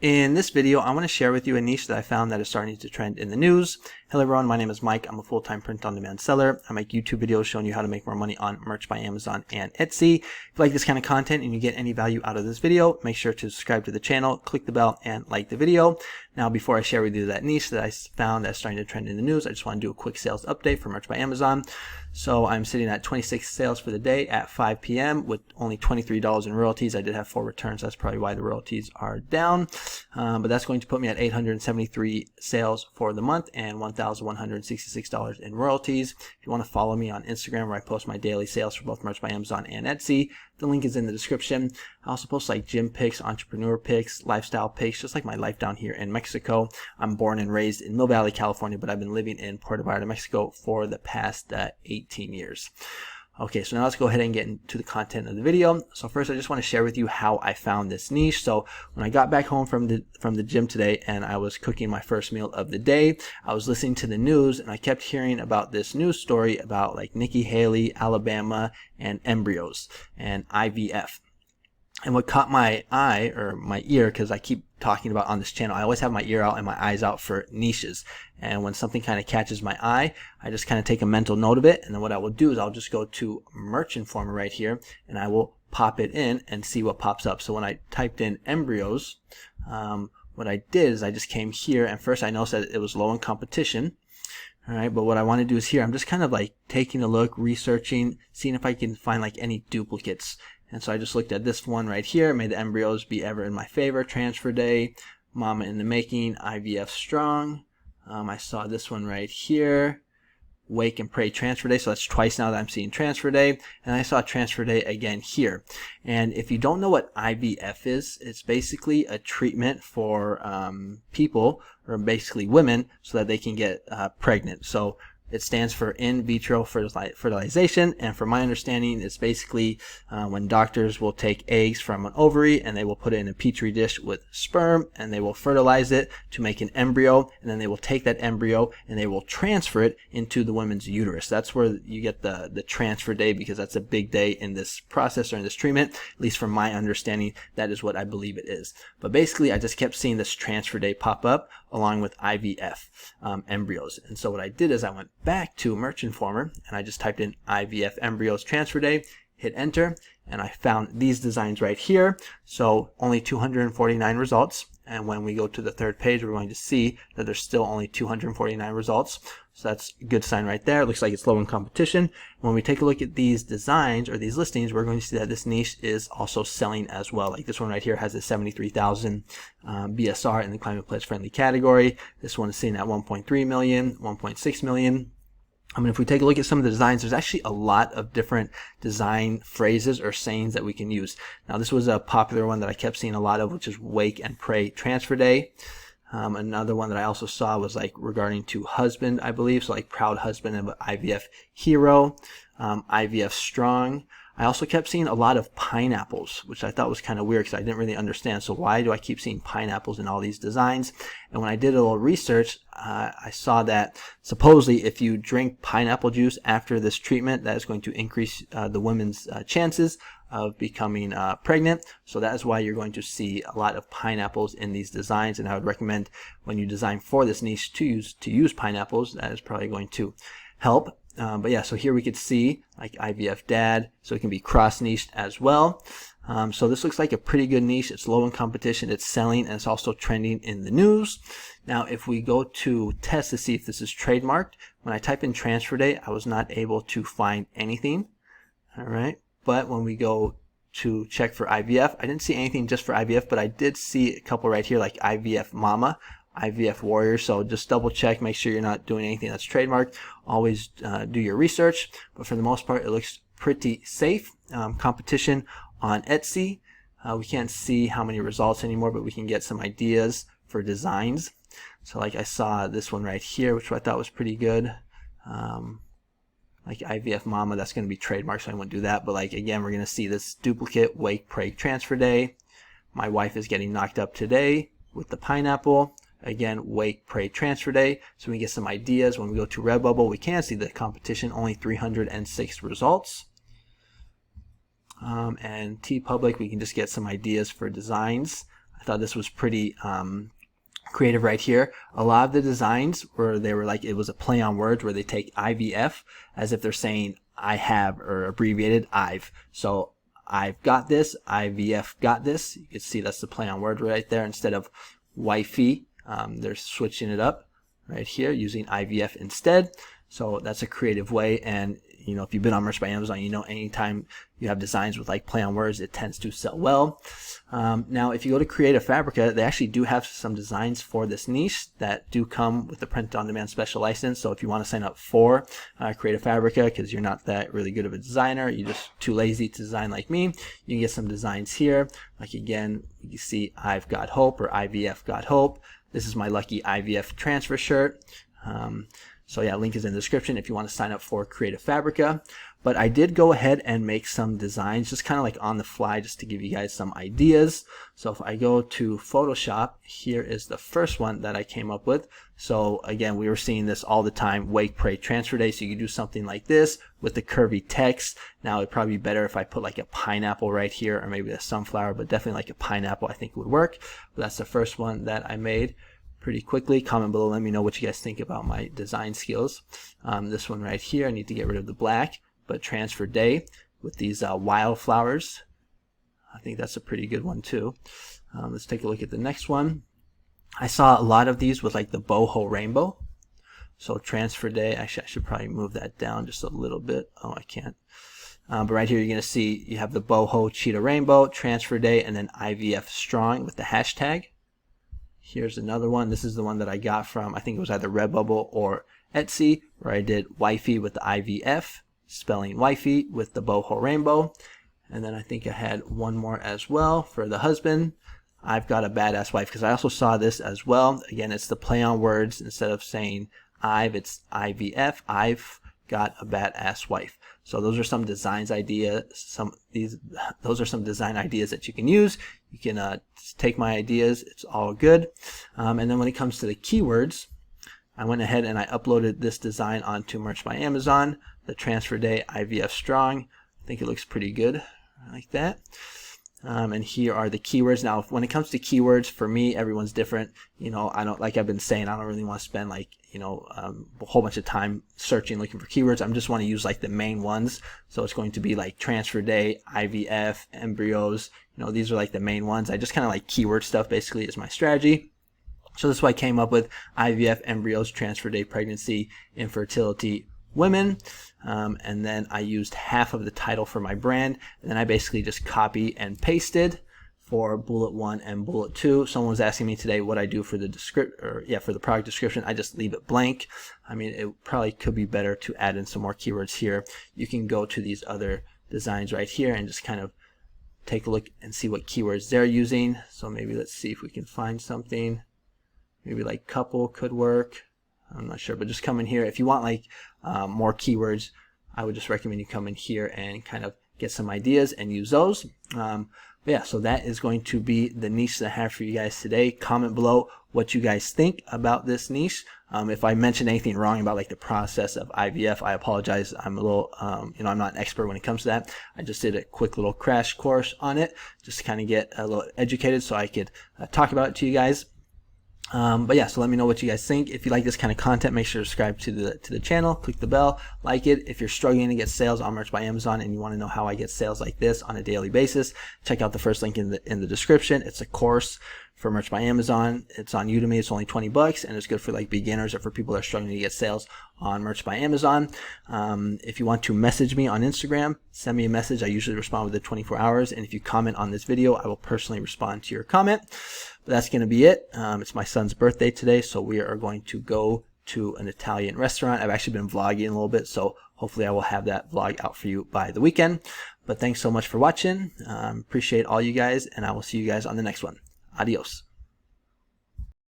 In this video, I want to share with you a niche that I found that is starting to trend in the news. Hello everyone, my name is Mike. I'm a full-time print-on-demand seller. I make YouTube videos showing you how to make more money on merch by Amazon and Etsy. If you like this kind of content and you get any value out of this video, make sure to subscribe to the channel, click the bell, and like the video. Now, before I share with you that niche that I found that's starting to trend in the news, I just want to do a quick sales update for merch by Amazon. So I'm sitting at 26 sales for the day at 5 p.m. with only $23 in royalties. I did have 4 returns. That's probably why the royalties are down. But that's going to put me at 873 sales for the month and $1,166 in royalties. If you want to follow me on Instagram, where I post my daily sales for both merch by Amazon and Etsy, the link is in the description. I also post like gym pics, entrepreneur pics, lifestyle pics, just like my life down here in Mexico. I'm born and raised in Mill Valley, California, but I've been living in Puerto Vallarta, Mexico for the past 18 years. Okay, so now let's go ahead and get into the content of the video. So first, I just want to share with you how I found this niche. So when I got back home from the gym today and I was cooking my first meal of the day, I was listening to the news and I kept hearing about this news story about like Nikki Haley, Alabama, and embryos and IVF. And what caught my eye, or my ear, because I keep talking about on this channel, I always have my ear out and my eyes out for niches. And when something kind of catches my eye, I just kind of take a mental note of it. And then what I will do is I'll just go to Merch Informer right here and I will pop it in and see what pops up. So when I typed in embryos, what I did is I just came here, and first I noticed that it was low in competition. All right, but what I want to do is here, I'm just kind of like taking a look, researching, seeing if I can find like any duplicates. And so I just looked at this one right here. May the embryos be ever in my favor. Transfer day. Mama in the making. IVF strong. I saw this one right here. Wake and pray transfer day. So that's twice now that I'm seeing transfer day. And I saw transfer day again here. And if you don't know what IVF is, it's basically a treatment for people, or basically women, so that they can get pregnant. So it stands for in vitro fertilization, and from my understanding, it's basically when doctors will take eggs from an ovary and they will put it in a petri dish with sperm, and they will fertilize it to make an embryo, and then they will take that embryo and they will transfer it into the woman's uterus. That's where you get the transfer day, because that's a big day in this process or in this treatment. At least from my understanding, that is what I believe it is. But basically, I just kept seeing this transfer day pop up along with IVF embryos. And so what I did is I went back to Merch Informer and I just typed in IVF embryos transfer day, hit enter, and I found these designs right here. So only 249 results. And when we go to the third page, we're going to see that there's still only 249 results. So that's a good sign right there. It looks like it's low in competition. When we take a look at these designs or these listings, we're going to see that this niche is also selling as well. Like this one right here has a 73,000 BSR in the climate pledge friendly category. This one is sitting at 1.3 million, 1.6 million. I mean, if we take a look at some of the designs, there's actually a lot of different design phrases or sayings that we can use. Now, this was a popular one that I kept seeing a lot of, which is wake and pray transfer day. Another one that I also saw was like regarding to husband, I believe. So like proud husband of IVF hero, IVF strong. I also kept seeing a lot of pineapples, which I thought was kind of weird because I didn't really understand. So why do I keep seeing pineapples in all these designs? And when I did a little research, I saw that supposedly if you drink pineapple juice after this treatment, that is going to increase the women's chances of becoming pregnant. So that is why you're going to see a lot of pineapples in these designs. And I would recommend when you design for this niche to use pineapples. That is probably going to help. But yeah, so here we could see like IVF dad, so it can be cross-niched as well. So this looks like a pretty good niche. It's low in competition, it's selling, and it's also trending in the news. Now, if we go to test to see if this is trademarked, when I type in transfer day, I was not able to find anything. All right. But when we go to check for IVF, I didn't see anything just for IVF, but I did see a couple right here like IVF mama, IVF warrior. So just double check, make sure you're not doing anything that's trademarked. Always do your research, but for the most part it looks pretty safe. Competition on Etsy, we can't see how many results anymore, but we can get some ideas for designs. So like I saw this one right here, which I thought was pretty good. Like IVF mama, that's going to be trademarked, so I won't do that. But like again, we're going to see this duplicate wake pray transfer day. My wife is getting knocked up today with the pineapple. Again, wake pray transfer day. So we get some ideas. When we go to Redbubble, we can see the competition, only 306 results. And TeePublic, we can just get some ideas for designs. I thought this was pretty creative right here. A lot of the designs they were like, it was a play on words where they take IVF as if they're saying I have, or abbreviated I've. So I've got this, IVF got this. You can see that's the play on word right there. Instead of wifey, they're switching it up right here using IVF instead. So that's a creative way. And you know, if you've been on Merch by Amazon, you know anytime you have designs with like play on words, it tends to sell well. Now, if you go to Creative Fabrica, they actually do have some designs for this niche that do come with the print on demand special license. So if you want to sign up for Creative Fabrica because you're not that really good of a designer, you're just too lazy to design like me, you can get some designs here. Like again, you see I've got hope, or IVF got hope. This is my lucky IVF transfer shirt. So yeah, link is in the description if you want to sign up for Creative Fabrica. But I did go ahead and make some designs just kind of like on the fly, just to give you guys some ideas. So if I go to Photoshop, here is the first one that I came up with. So again, we were seeing this all the time, wake, pray, transfer day. So you could do something like this with the curvy text. Now it'd probably be better if I put like a pineapple right here, or maybe a sunflower, but definitely like a pineapple I think would work. But that's the first one that I made pretty quickly. Comment below, let me know what you guys think about my design skills. This one right here, I need to get rid of the black, but transfer day with these wildflowers. I think that's a pretty good one too. Let's take a look at the next one. I saw a lot of these with like the boho rainbow. So transfer day, actually I should probably move that down just a little bit. Oh, I can't. But right here you're going to see you have the boho cheetah rainbow, transfer day, and then IVF strong with the hashtag. Here's another one. This is the one that I got from, I think it was either Redbubble or Etsy, where I did wifey with the IVF, spelling wifey with the boho rainbow. And then I think I had one more as well for the husband. I've got a badass wife, because I also saw this as well. Again, it's the play on words. Instead of saying I've, it's IVF. I've got a badass wife. So those are some designs ideas. Those are some design ideas that you can use. You can take my ideas. It's all good. And then when it comes to the keywords, I went ahead and I uploaded this design onto Merch by Amazon. The transfer day IVF strong. I think it looks pretty good like that. And here are the keywords. Now, when it comes to keywords, for me, everyone's different. You know, I don't, like I've been saying, I don't really want to spend like, you know, a whole bunch of time searching, looking for keywords. I just want to use like the main ones. So it's going to be like transfer day, IVF, embryos. You know, these are like the main ones. I just kind of like keyword stuff basically is my strategy. So this is what I came up with: IVF, embryos, transfer day, pregnancy, infertility, women. And then I used half of the title for my brand, and then I basically just copy and pasted for bullet 1 and bullet 2. Someone was asking me today what I do for the for the product description. I just leave it blank. I mean, it probably could be better to add in some more keywords here. You can go to these other designs right here and just kind of take a look and see what keywords they're using. So maybe let's see if we can find something. Maybe like couple could work. I'm not sure, but just come in here. If you want like more keywords, I would just recommend you come in here and kind of get some ideas and use those. But yeah, so that is going to be the niche that I have for you guys today. Comment below what you guys think about this niche. If I mentioned anything wrong about like the process of IVF, I apologize. I'm a little, you know, I'm not an expert when it comes to that. I just did a quick little crash course on it just to kind of get a little educated so I could talk about it to you guys. But yeah, so let me know what you guys think. If you like this kind of content, make sure to subscribe to the channel, click the bell, like it. If you're struggling to get sales on Merch by Amazon and you want to know how I get sales like this on a daily basis, check out the first link in the description. It's a course for Merch by Amazon. It's on Udemy. It's only $20, and it's good for like beginners or for people that are struggling to get sales on Merch by Amazon. If you want to message me on Instagram, send me a message. I usually respond within 24 hours. And if you comment on this video, I will personally respond to your comment. But that's going to be it. It's my son's birthday today, so we are going to go to an Italian restaurant. I've actually been vlogging a little bit, so hopefully I will have that vlog out for you by the weekend. But thanks so much for watching. Appreciate all you guys, and I will see you guys on the next one. Adios.